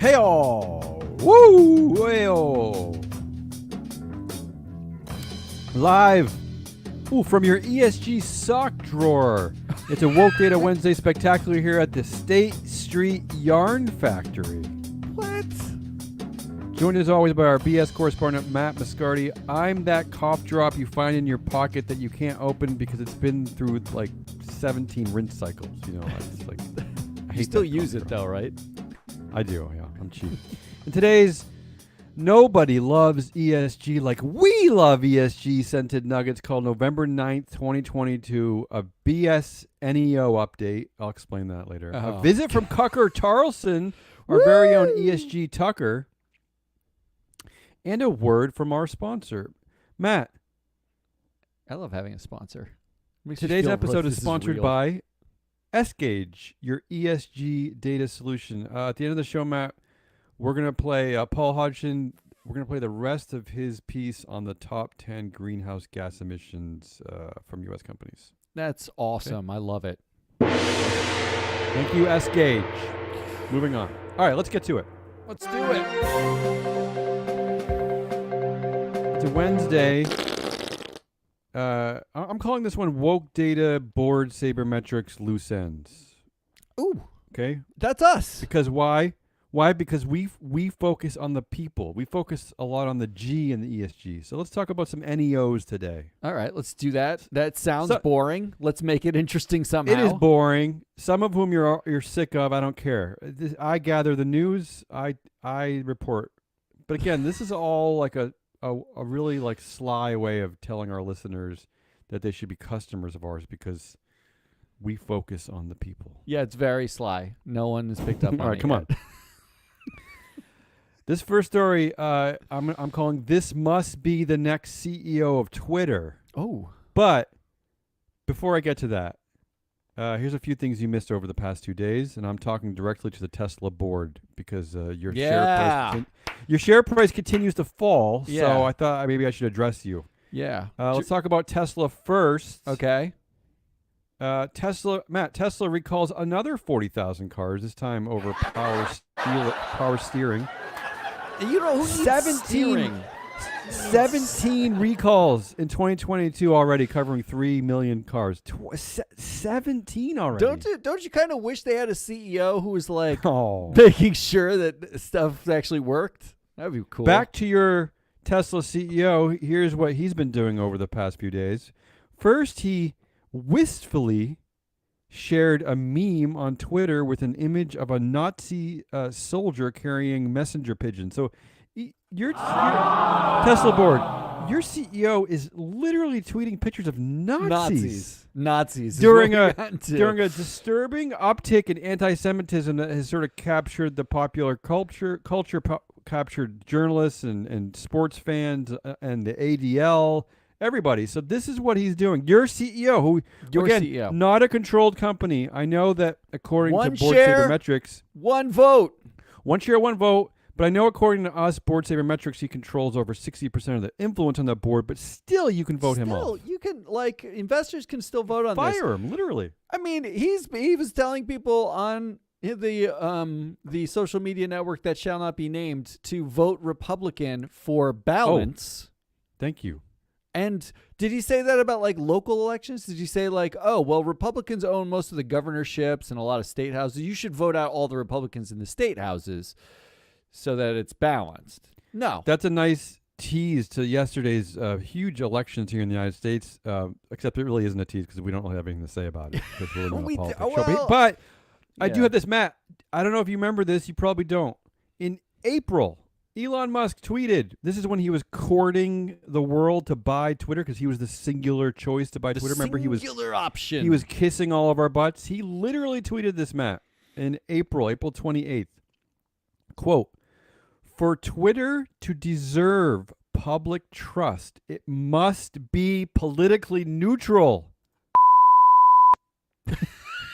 Hey-oh! Woo! Hey-oh! Live from your ESG sock drawer. It's a Woke Data Wednesday spectacular here at the State Street Yarn Factory. What? Joined as always by our BS correspondent, Matt Mascardi. I'm that cough drop you find in your pocket that you can't open because it's been through like 17 rinse cycles. You know, it's like You still use it though, right? I do, yeah. I'm cheap. And today's Nobody Loves ESG Like We Love ESG scented nuggets called November 9th, 2022, a BS NEO update. I'll explain that later. A visit from Cucker Tarlson, our very own ESG Tucker, and a word from our sponsor. Matt. I love having a sponsor. Today's episode is sponsored by S-Gage, your ESG data solution. At the end of the show, Matt, we're going to play Paul Hodgson. We're going to play the rest of his piece on the top 10 greenhouse gas emissions from U.S. companies. That's awesome. Okay. I love it. Thank you, S-Gage. Moving on. All right, let's get to it. Let's do it. It's a Wednesday. I'm calling this one Woke Data Board Sabermetrics Loose Ends. Ooh. Okay? That's us. Because why? Why? Because we focus on the people. We focus a lot on the G in the ESG. So let's talk about some NEOs today. All right, let's do that. That sounds boring. Let's make it interesting somehow. It is boring. Some of whom you're sick of. I don't care. I gather the news. I report. But again, this is all like a really like sly way of telling our listeners that they should be customers of ours because we focus on the people. Yeah, it's very sly. No one has picked up on it. All right, come on. This first story, I'm calling "This Must Be the Next CEO of Twitter." Oh. But before I get to that, here's a few things you missed over the past 2 days, and I'm talking directly to the Tesla board because your share price continues to fall. Yeah. So I thought maybe I should address you. Yeah. Let's talk about Tesla first. Okay. Tesla recalls another 40,000 cars, this time over power steering. You know who 17 recalls in 2022 already, covering 3 million cars. 17 already. Don't you kind of wish they had a CEO who was like making sure that stuff actually worked? That'd be cool. Back to your Tesla CEO. Here's what he's been doing over the past few days. First, he wistfully shared a meme on Twitter with an image of a Nazi soldier carrying messenger pigeons. So your Tesla board, your CEO is literally tweeting pictures of Nazis during a disturbing uptick in anti-Semitism that has sort of captured the popular culture captured journalists and sports fans and the ADL. Everybody. So this is what he's doing. Your CEO, CEO, not a controlled company. I know that according to Board Sabermetrics, one vote. One share, one vote. But I know according to us, Board Sabermetrics, he controls over 60% of the influence on that board. But still, you can vote him off. You can, investors can still vote on this. Fire him, literally. I mean, he was telling people on the social media network that shall not be named to vote Republican for balance. Thank you. And did he say that about local elections? Did he say Republicans own most of the governorships and a lot of state houses. You should vote out all the Republicans in the state houses so that it's balanced. No. That's a nice tease to yesterday's huge elections here in the United States, except it really isn't a tease because we don't really have anything to say about it. We're really not a politics show. But I do have this, Matt. I don't know if you remember this. You probably don't. In April, Elon Musk tweeted, this is when he was courting the world to buy Twitter because he was the singular choice to buy Twitter. Remember, singular option. He was kissing all of our butts. He literally tweeted this, Matt, in April 28th. Quote, "For Twitter to deserve public trust, it must be politically neutral."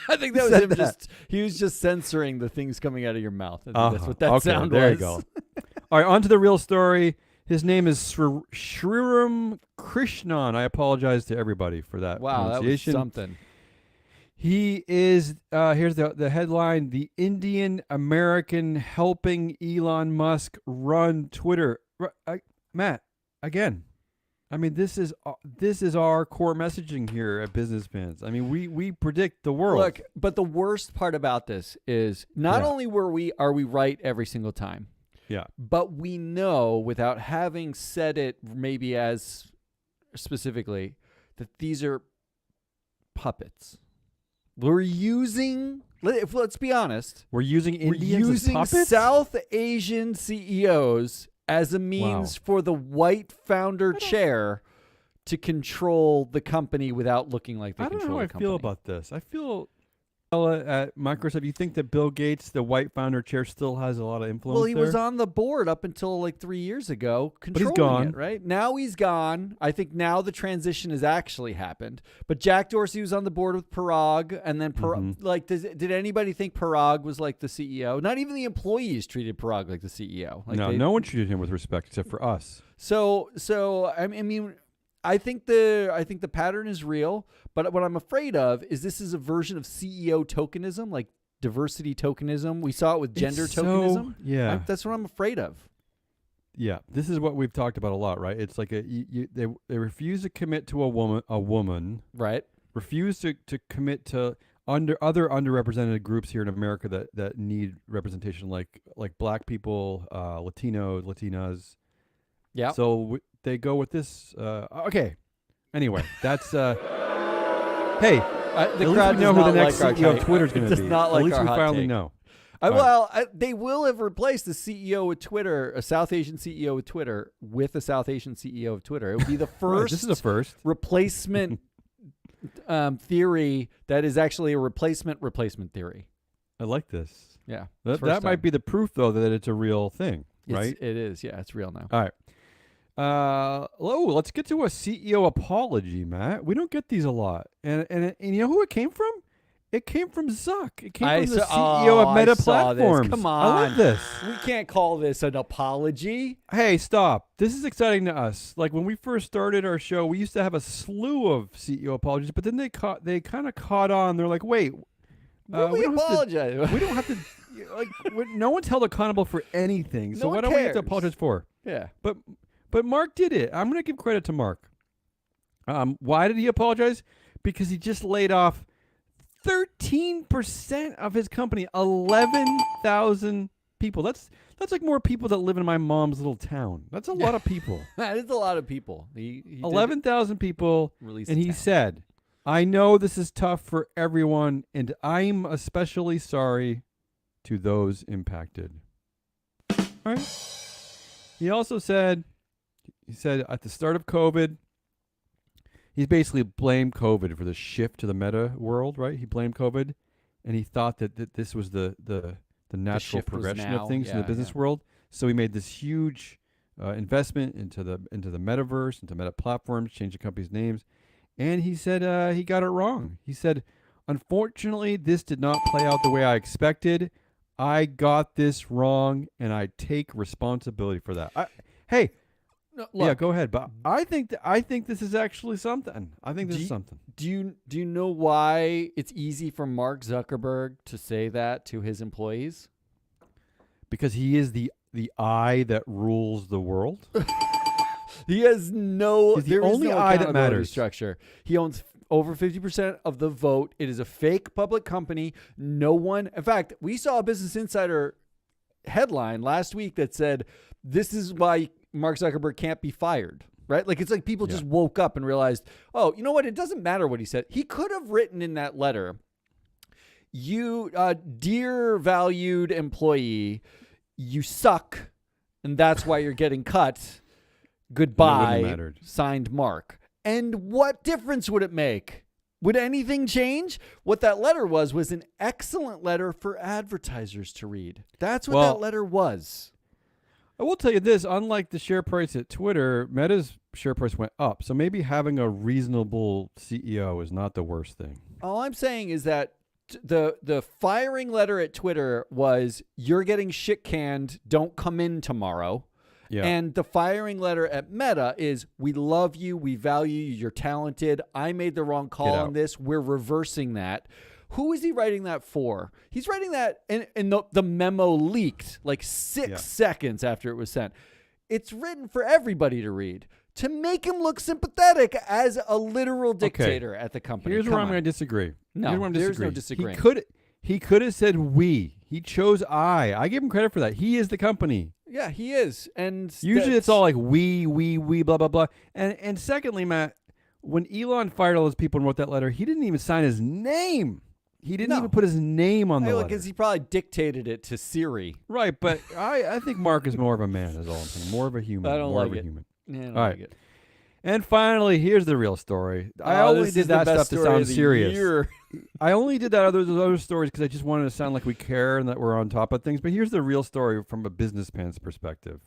I think that was him. He was just censoring the things coming out of your mouth. I think that's what that sound was. There you go. All right, on to the real story. His name is Sriram Krishnan. I apologize to everybody for that pronunciation. That was something. He is, here's the headline: the Indian American helping Elon Musk run Twitter. Matt, again, I mean, this is our core messaging here at Business Pins. I mean, we predict the world. Look, but the worst part about this is not only are we right every single time, but we know without having said it maybe as specifically that these are puppets. We're using, let's be honest. We're using Indians as puppets? South Asian CEOs as a means for the white founder chair to control the company without looking like they control the company. I don't know how I feel about this. I feel at Microsoft, you think that Bill Gates, the white founder chair, still has a lot of influence? Well, he was on the board up until like 3 years ago, controlling but he's gone. it, right? Now he's gone. I think now the transition has actually happened. But Jack Dorsey was on the board with Parag, and then did anybody think Parag was like the CEO? Not even the employees treated Parag like the CEO. Like no one treated him with respect except for us. So I mean, I think the pattern is real, but what I'm afraid of is this is a version of CEO tokenism, like diversity tokenism. We saw it with gender tokenism. Yeah, that's what I'm afraid of. Yeah, this is what we've talked about a lot, right? It's like they refuse to commit to a woman, right? Refuse to commit to other underrepresented groups here in America that need representation, like Black people, Latinas. Yeah. So they go with this. Okay. Anyway, that's. Hey, the crowd we know who the next like CEO of Twitter is going to be. Not like at least our we hot finally take. know. They will have replaced the CEO of Twitter, a South Asian CEO of Twitter, with a South Asian CEO of Twitter. It would be the first. Right, this is the first replacement theory that is actually a replacement theory. I like this. Yeah, that might be the proof, though, that it's a real thing, right? It is. Yeah, it's real now. All right. Let's get to a CEO apology, Matt. We don't get these a lot, and you know who it came from? It came from Zuck. It came from the CEO of Meta Platforms. Come on, I love this. We can't call this an apology. Hey, stop! This is exciting to us. Like when we first started our show, we used to have a slew of CEO apologies, but then they kind of caught on. They're like, wait. We apologize. We don't have to. Like, no one's held accountable for anything. So what do we have to apologize for? Yeah. But Mark did it. I'm going to give credit to Mark. Why did he apologize? Because he just laid off 13% of his company, 11,000 people. That's like more people that live in my mom's little town. That's a lot of people. That is a lot of people. He 11,000 people. And he said, I know this is tough for everyone, and I'm especially sorry to those impacted. All right. He also said, at the start of COVID, he's basically blamed COVID for the shift to the meta world, right? He blamed COVID, and he thought that this was the natural progression of things in the business world. So he made this huge investment into the metaverse, into Meta Platforms, changed the company's names, and he said he got it wrong. He said, unfortunately, this did not play out the way I expected. I got this wrong, and I take responsibility for that. Look, go ahead. But I think this is actually something. I think this is something. Do you know why it's easy for Mark Zuckerberg to say that to his employees? Because he is the eye that rules the world. He has no. He's the only eye that matters. Structure. He owns over 50% of the vote. It is a fake public company. No one. In fact, we saw a Business Insider headline last week that said, "This is why Mark Zuckerberg can't be fired." Right? Like it's like people just woke up and realized, oh, you know what? It doesn't matter what he said. He could have written in that letter, "You, dear valued employee, you suck, and that's why you're getting cut. Goodbye." Signed Mark. And what difference would it make? Would anything change? What that letter was an excellent letter for advertisers to read. That's what that letter was. I will tell you this, unlike the share price at Twitter, Meta's share price went up. So maybe having a reasonable CEO is not the worst thing. All I'm saying is that the firing letter at Twitter was, you're getting shit canned, don't come in tomorrow. Yeah. And the firing letter at Meta is, we love you, we value you, you're talented. I made the wrong call on this. We're reversing that. Who is he writing that for? He's writing that, and the memo leaked like 6 seconds after it was sent. It's written for everybody to read, to make him look sympathetic as a literal dictator at the company. Here's where I'm going to disagree. No, there's no disagreeing. He could have said we. He chose I. I give him credit for that. He is the company. Yeah, he is. And usually it's all like we, blah, blah, blah. And secondly, Matt, when Elon fired all those people and wrote that letter, he didn't even sign his name. He didn't even put his name on the letter. Because he probably dictated it to Siri. Right, but I think Mark is more of a man, is all I'm saying. More of a human. I don't more like of it. a human. Yeah, I don't all like right. it. And finally, here's the real story. I only did that stuff to sound serious. I only did those other stories because I just wanted to sound like we care and that we're on top of things. But here's the real story from a businessman's perspective.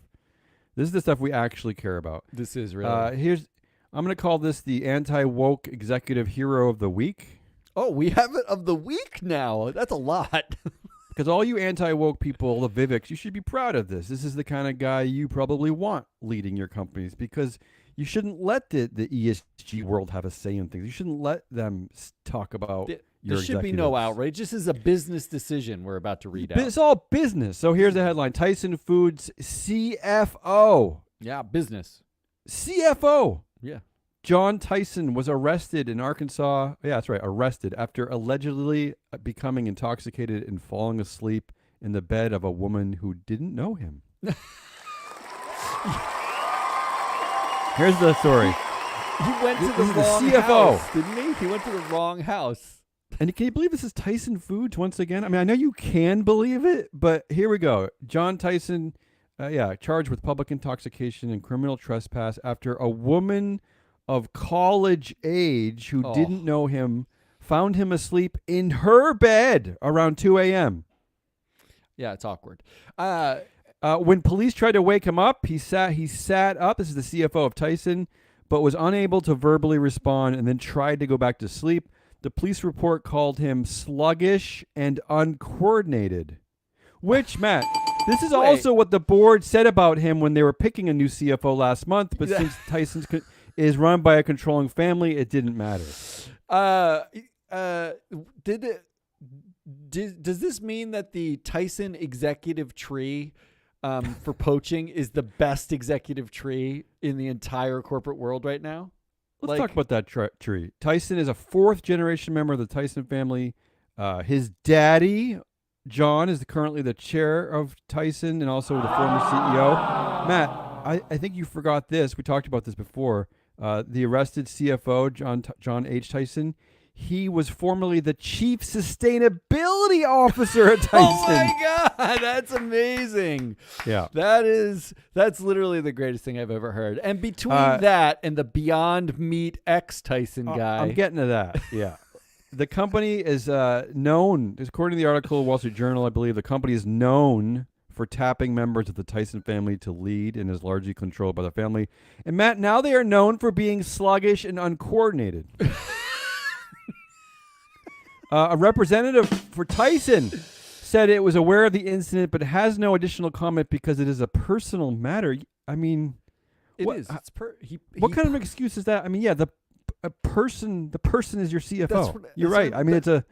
This is the stuff we actually care about. This is really. I'm going to call this the anti-woke executive hero of the week. Oh, we have it of the week now. That's a lot. Because all you anti-woke people, the Vivics, you should be proud of this. This is the kind of guy you probably want leading your companies, because you shouldn't let the ESG world have a say in things. You shouldn't let them talk about your There should be no outrage. This is a business decision we're about to read out. It's all business. So here's the headline. Tyson Foods CFO. Yeah, business. CFO. Yeah. John Tyson was arrested in Arkansas. Yeah, that's right. Arrested after allegedly becoming intoxicated and falling asleep in the bed of a woman who didn't know him. Here's the story. He went to the wrong house, didn't he? He went to the wrong house. And can you believe this is Tyson Foods once again? I mean, I know you can believe it, but here we go. John Tyson, charged with public intoxication and criminal trespass after a woman of college age who didn't know him found him asleep in her bed around 2 a.m. Yeah, it's awkward. When police tried to wake him up, he sat up. This is the CFO of Tyson, but was unable to verbally respond and then tried to go back to sleep. The police report called him sluggish and uncoordinated, which, Matt, this is also what the board said about him when they were picking a new CFO last month. But since Tyson's is run by a controlling family, it didn't matter. Does this mean that the Tyson executive tree for poaching is the best executive tree in the entire corporate world right now? Let's talk about that tree. Tyson is a fourth-generation member of the Tyson family. His daddy, John, is currently the chair of Tyson and also the former CEO. Matt, I think you forgot this. We talked about this before. The arrested CFO, John H. Tyson, he was formerly the chief sustainability officer at Tyson. Oh my God, that's amazing. Yeah. That's literally the greatest thing I've ever heard. And between that and the Beyond Meat X Tyson guy. I'm getting to that. Yeah. The company is known, according to the article, Wall Street Journal, I believe, the company is known for tapping members of the Tyson family to lead and is largely controlled by the family. And Matt, now they are known for being sluggish and uncoordinated. A representative for Tyson said it was aware of the incident, but has no additional comment because it is a personal matter. I mean, what kind of excuse is that? I mean, yeah, the person is your CFO. You're right. I mean, it's a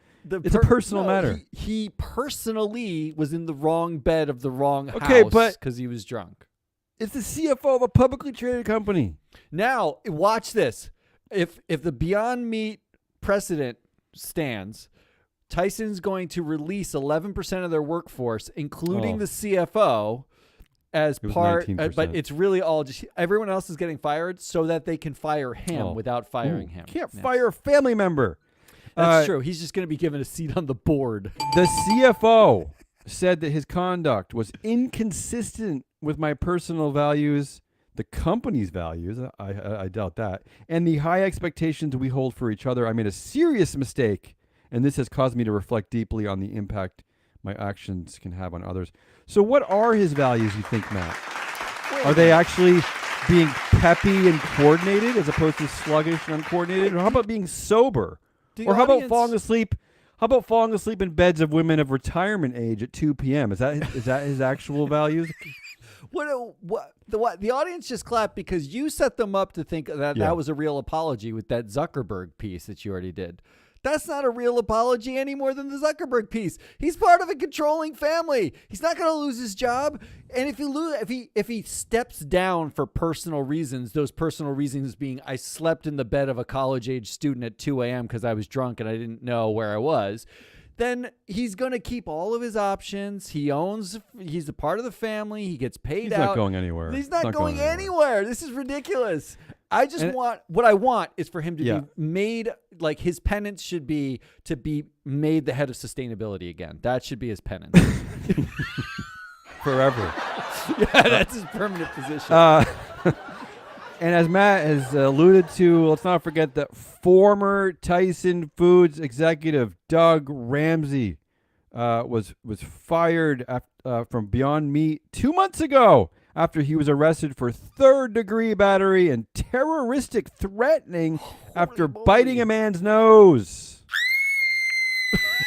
personal matter. He personally was in the wrong bed of the wrong house because he was drunk. It's the CFO of a publicly traded company. Now, watch this. If the Beyond Meat precedent stands, Tyson's going to release 11% of their workforce, including the CFO, as part. But it's really all just everyone else is getting fired so that they can fire him without firing him. Can't fire a family member. That's true. He's just going to be given a seat on the board. The CFO said that his conduct was inconsistent with my personal values, the company's values. I doubt that. And the high expectations we hold for each other. I made a serious mistake, and this has caused me to reflect deeply on the impact my actions can have on others. So what are his values, you think, Matt? Are they actually being peppy and coordinated as opposed to sluggish and uncoordinated? Or how about being sober? Or how about falling asleep? How about falling asleep in beds of women of retirement age at 2 p.m.? Is that his actual values? The audience just clapped because you set them up to think that was a real apology with that Zuckerberg piece that you already did. That's not a real apology any more than the Zuckerberg piece. He's part of a controlling family. He's not going to lose his job. And if he steps down for personal reasons, those personal reasons being I slept in the bed of a college-age student at 2 a.m. because I was drunk and I didn't know where I was, then he's going to keep all of his options. He's a part of the family. He gets paid out. He's not going anywhere. He's not going anywhere. This is ridiculous. What I want is for him to be made, like his penance should be to be made the head of sustainability again. That should be his penance. Forever. Yeah, that's his permanent position. And as Matt has alluded to, let's not forget that former Tyson Foods executive Doug Ramsey was fired from Beyond Meat 2 months ago after he was arrested for third-degree battery and terroristic threatening after biting a man's nose.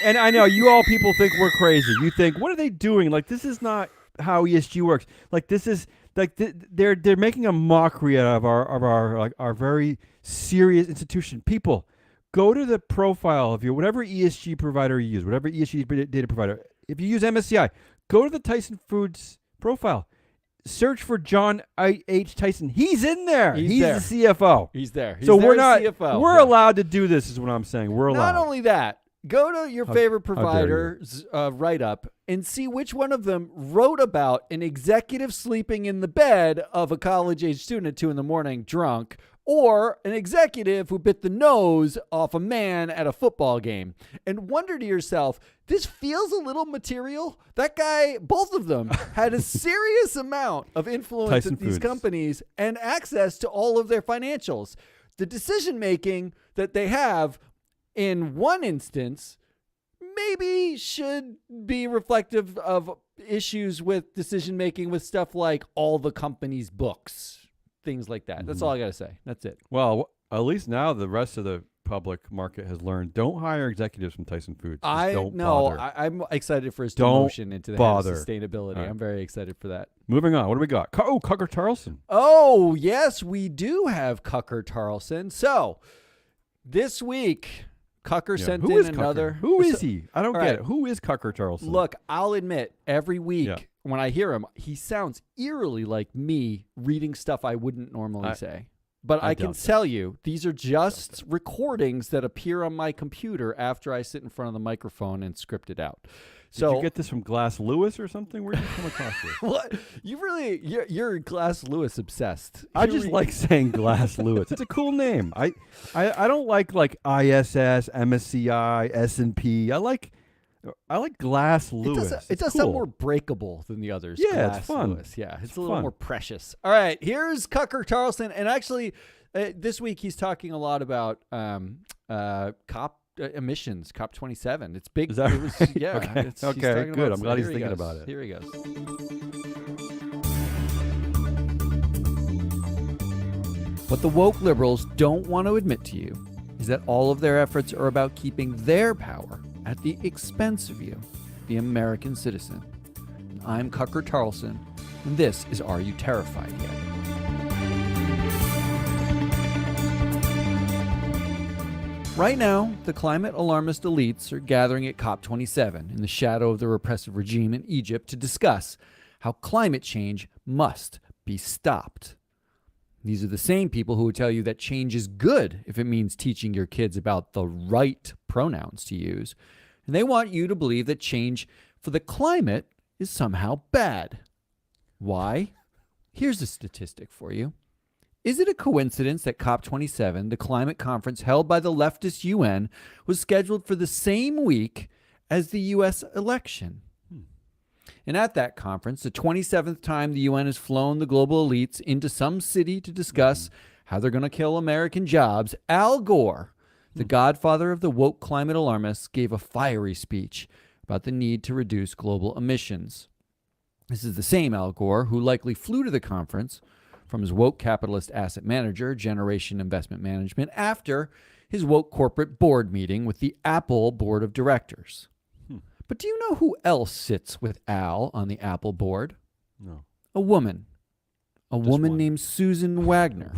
And I know you all people think we're crazy. You think, what are they doing? Like, this is not how ESG works. Like, this is like they're making a mockery out of our very serious institution. People, go to the profile of your whatever ESG provider you use, whatever ESG data provider. If you use MSCI, go to the Tyson Foods profile. Search for John H. Tyson. He's in there. He's there. The CFO. He's there. So we're not. CFO. We're allowed to do this, is what I'm saying. We're allowed. Not only that, go to your favorite provider's write-up and see which one of them wrote about an executive sleeping in the bed of a college-age student at 2 a.m. drunk, or an executive who bit the nose off a man at a football game. And wonder to yourself, this feels a little material. That guy, both of them, had a serious amount of influence Tyson at these Foods. companies and access to all of their financials. The decision-making that they have in one instance maybe should be reflective of issues with decision-making with stuff like all the company's books. Things like that. That's all I got to say. That's it. Well, at least now the rest of the public market has learned, don't hire executives from Tyson Foods. Just bother. I'm excited for his Don't demotion into the bother. head of sustainability. Right. I'm very excited for that. Moving on. What do we got? Cucker Tarlson. Oh, yes, we do have Cucker Tarlson. So this week, Cucker sent Who in is another. Cucker? Who is he? I don't All get right. it. Who is Cucker Tarlson? Look, I'll admit, every week Yeah. when I hear him, he sounds eerily like me reading stuff I wouldn't normally say. But I can tell you, these are just recordings that appear on my computer after I sit in front of the microphone and script it out. Did you get this from Glass Lewis or something? Where did you come across this? What? You're Glass Lewis obsessed. I just like saying Glass Lewis. It's a cool name. I don't like ISS, MSCI, S&P. I like Glass Lewis. It does cool. sound more breakable than the others. Yeah, Glass it's fun. Lewis. Yeah, it's a fun. little more precious. All right, here's Cucker Tarlson, and actually, this week he's talking a lot about COP emissions, COP27. It's big. Is that it was, right? yeah. Okay. He's Okay, talking good. about- I'm glad he's here he thinking goes. about it. Here he goes. What the woke liberals don't want to admit to you is that all of their efforts are about keeping their power at the expense of you, the American citizen. I'm Cucker Tarlson, and this is Are You Terrified Yet? Right now, the climate alarmist elites are gathering at COP27 in the shadow of the repressive regime in Egypt to discuss how climate change must be stopped. These are the same people who will tell you that change is good if it means teaching your kids about the right pronouns to use. And they want you to believe that change for the climate is somehow bad. Why? Here's a statistic for you. Is it a coincidence that COP27, the climate conference held by the leftist UN, was scheduled for the same week as the U.S. election? And at that conference, the 27th time the UN has flown the global elites into some city to discuss how they're going to kill American jobs, Al Gore, the godfather of the woke climate alarmists, gave a fiery speech about the need to reduce global emissions. This is the same Al Gore who likely flew to the conference from his woke capitalist asset manager, Generation Investment Management, after his woke corporate board meeting with the Apple board of directors. But do you know who else sits with Al on the Apple board? No. A woman. A woman one. named Susan Wagner.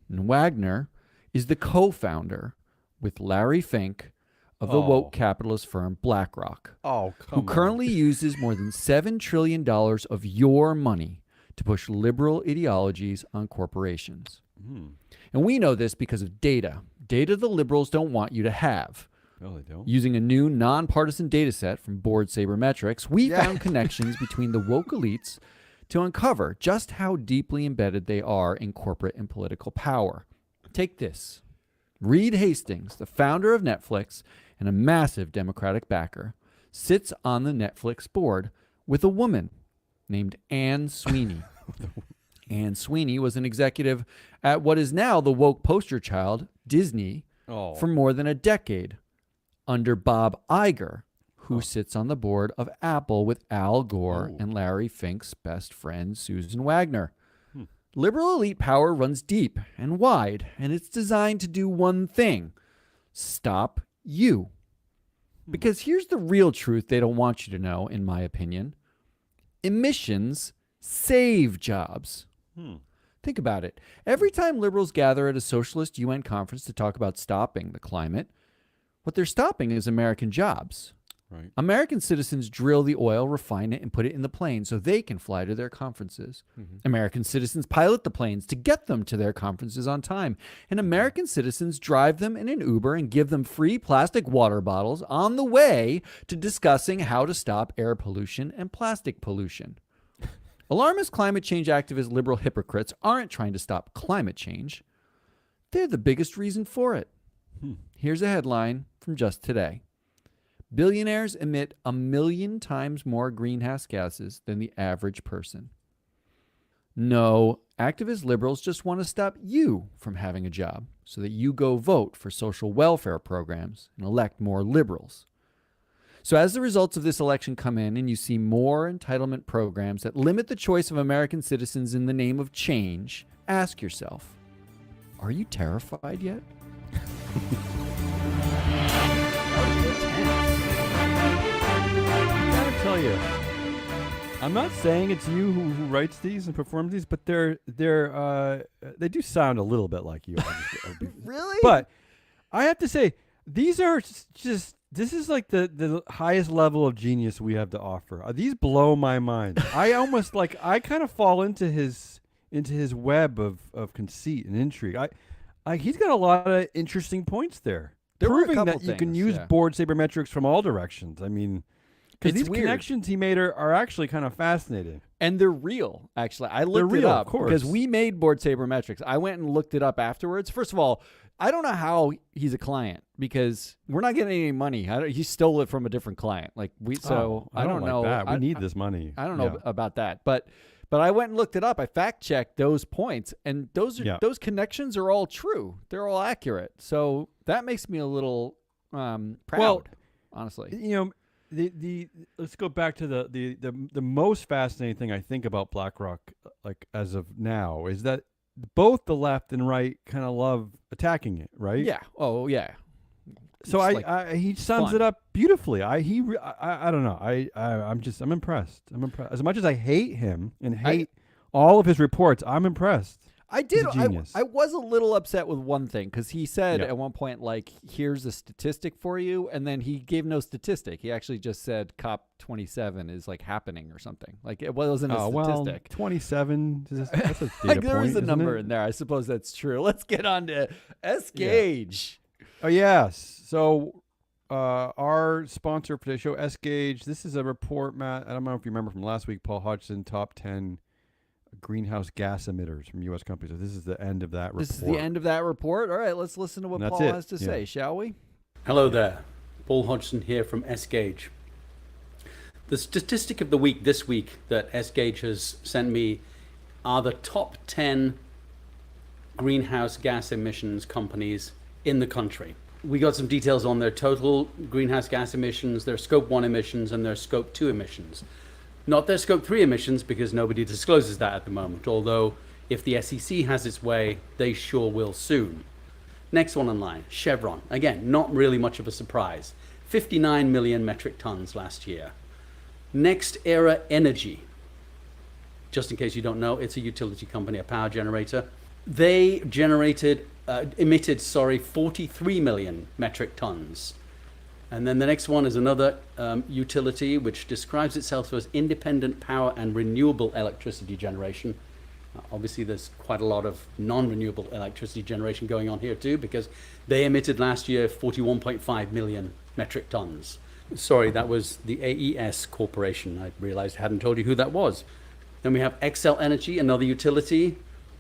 And Wagner is the co-founder with Larry Fink of the woke capitalist firm BlackRock, Oh, who currently uses more than $7 trillion of your money to push liberal ideologies on corporations. And we know this because of data the liberals don't want you to have. No, they don't. Using a new nonpartisan data set from Board Sabermetrics, we found connections between the woke elites to uncover just how deeply embedded they are in corporate and political power. Take this. Reed Hastings, the founder of Netflix and a massive Democratic backer, sits on the Netflix board with a woman named Anne Sweeney. Anne Sweeney was an executive at what is now the woke poster child, Disney, for more than a decade, under Bob Iger, who sits on the board of Apple with Al Gore and Larry Fink's best friend, Susan Wagner. Liberal elite power runs deep and wide, and it's designed to do one thing: stop you. Because here's the real truth they don't want you to know, in my opinion. Emissions save jobs. Think about it. Every time liberals gather at a socialist UN conference to talk about stopping the climate, what they're stopping is American jobs. Right. American citizens drill the oil, refine it, and put it in the plane so they can fly to their conferences. American citizens pilot the planes to get them to their conferences on time. And American citizens drive them in an Uber and give them free plastic water bottles on the way to discussing how to stop air pollution and plastic pollution. Alarmist climate change activist liberal hypocrites aren't trying to stop climate change. They're the biggest reason for it. Here's a headline from just today. Billionaires emit 1 million times more greenhouse gases than the average person. No, activist liberals just want to stop you from having a job so that you go vote for social welfare programs and elect more liberals. So as the results of this election come in and you see more entitlement programs that limit the choice of American citizens in the name of change, ask yourself, are you terrified yet? I tell you, I'm not saying it's you who writes these and performs these, but they do sound a little bit like you. Really? But I have to say, these are just, this is like the highest level of genius we have to offer. These blow my mind. I almost I kind of fall into his web of conceit and intrigue. He's got a lot of interesting points there. There were a proving couple that you can things, use yeah. board sabermetrics from all directions. I mean, because It's these weird. connections he made are actually kind of fascinating. And they're real, actually. I looked it real, up of course. because we made Board Sabermetrics. I went and looked it up afterwards. First of all, I don't know how he's a client because we're not getting any money. He stole it from a different client. I don't like know. that. We need this money. I don't know about that, but I went and looked it up. I fact checked those points, and those connections are all true. They're all accurate. So that makes me a little proud, honestly. You know, the let's go back to the most fascinating thing I think about BlackRock, like as of now, is that both the left and right kind of love attacking it, right? Yeah. Oh, yeah. So he sums fun. it up beautifully. I don't know. I'm impressed. I'm impressed. As much as I hate him and hate all of his reports, I'm impressed. I did. He's a genius. I was a little upset with one thing because he said at one point, here's a statistic for you. And then he gave no statistic. He actually just said COP27 is happening or something. It wasn't a statistic. 27. That's a data There point, is a number isn't it? in there. I suppose that's true. Let's get on to S-Gauge. Oh, yes. So our sponsor for the show, S-Gauge, this is a report, Matt. I don't know if you remember from last week, Paul Hodgson, top 10 greenhouse gas emitters from U.S. companies. So this is the end of that report. This is the end of that report. All right, let's listen to what Paul has to say, shall we? Hello there. Paul Hodgson here from S-Gauge. The statistic of the week this week that S-Gauge has sent me are the top 10 greenhouse gas emissions companies in the country. We got some details on their total greenhouse gas emissions, their scope 1 emissions, and their scope 2 emissions. Not their scope 3 emissions, because nobody discloses that at the moment, although if the SEC has its way, they sure will soon. Next one in line, Chevron. Again, not really much of a surprise. 59 million metric tons last year. Next Era Energy. Just in case you don't know, it's a utility company, a power generator. They generated emitted 43 million metric tons. And then the next one is another utility which describes itself as independent power and renewable electricity generation. Obviously, there's quite a lot of non-renewable electricity generation going on here too, because they emitted last year 41.5 million metric tons. Sorry, that was the AES Corporation. I realized I hadn't told you who that was. Then we have Xcel Energy, another utility,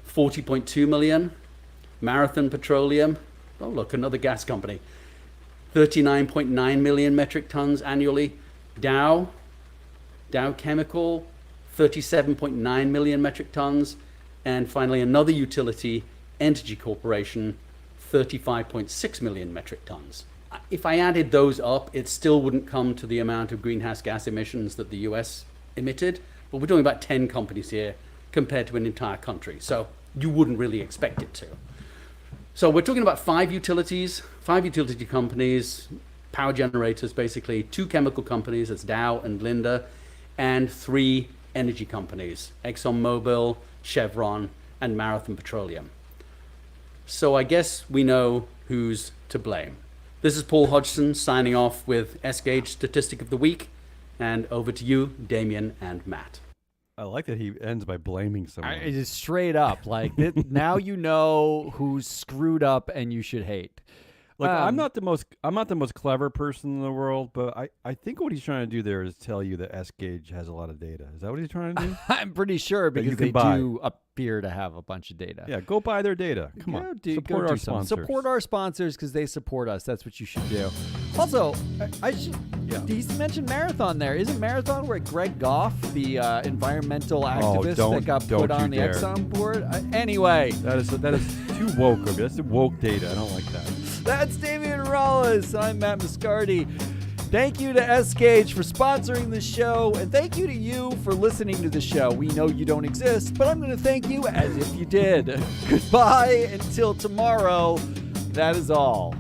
40.2 million. Marathon Petroleum, oh look, another gas company, 39.9 million metric tons annually. Dow Chemical, 37.9 million metric tons. And finally, another utility, Energy Corporation, 35.6 million metric tons. If I added those up, it still wouldn't come to the amount of greenhouse gas emissions that the US emitted. But we're talking about 10 companies here compared to an entire country. So you wouldn't really expect it to. So we're talking about 5 utility companies, power generators basically, 2 chemical companies, that's Dow and Linde, and 3 energy companies, ExxonMobil, Chevron, and Marathon Petroleum. So I guess we know who's to blame. This is Paul Hodgson signing off with S-Gage Statistic of the Week, and over to you, Damien and Matt. I like that he ends by blaming someone. It is straight up like now you know who's screwed up and you should hate. Look, I'm not the most clever person in the world, but I think what he's trying to do there is tell you that S-Gage has a lot of data. Is that what he's trying to do? I'm pretty sure That you because can they buy. do appear to have a bunch of data. Yeah, go buy their data. Come Go on, do support our something. sponsors. Support our sponsors because they support us. That's what you should do. Also, I should. Yeah. He mentioned Marathon there. Isn't Marathon where Greg Goff, the environmental activist that got don't put on the you dare. Exxon board? Anyway, That is too woke of you. That's woke data. I don't like that. that's Damian Rollis. I'm Matt Muscardi. Thank you to S-Gage for sponsoring the show, and thank you to you for listening to the show. We know you don't exist, but I'm going to thank you as if you did. Goodbye until tomorrow. That is all.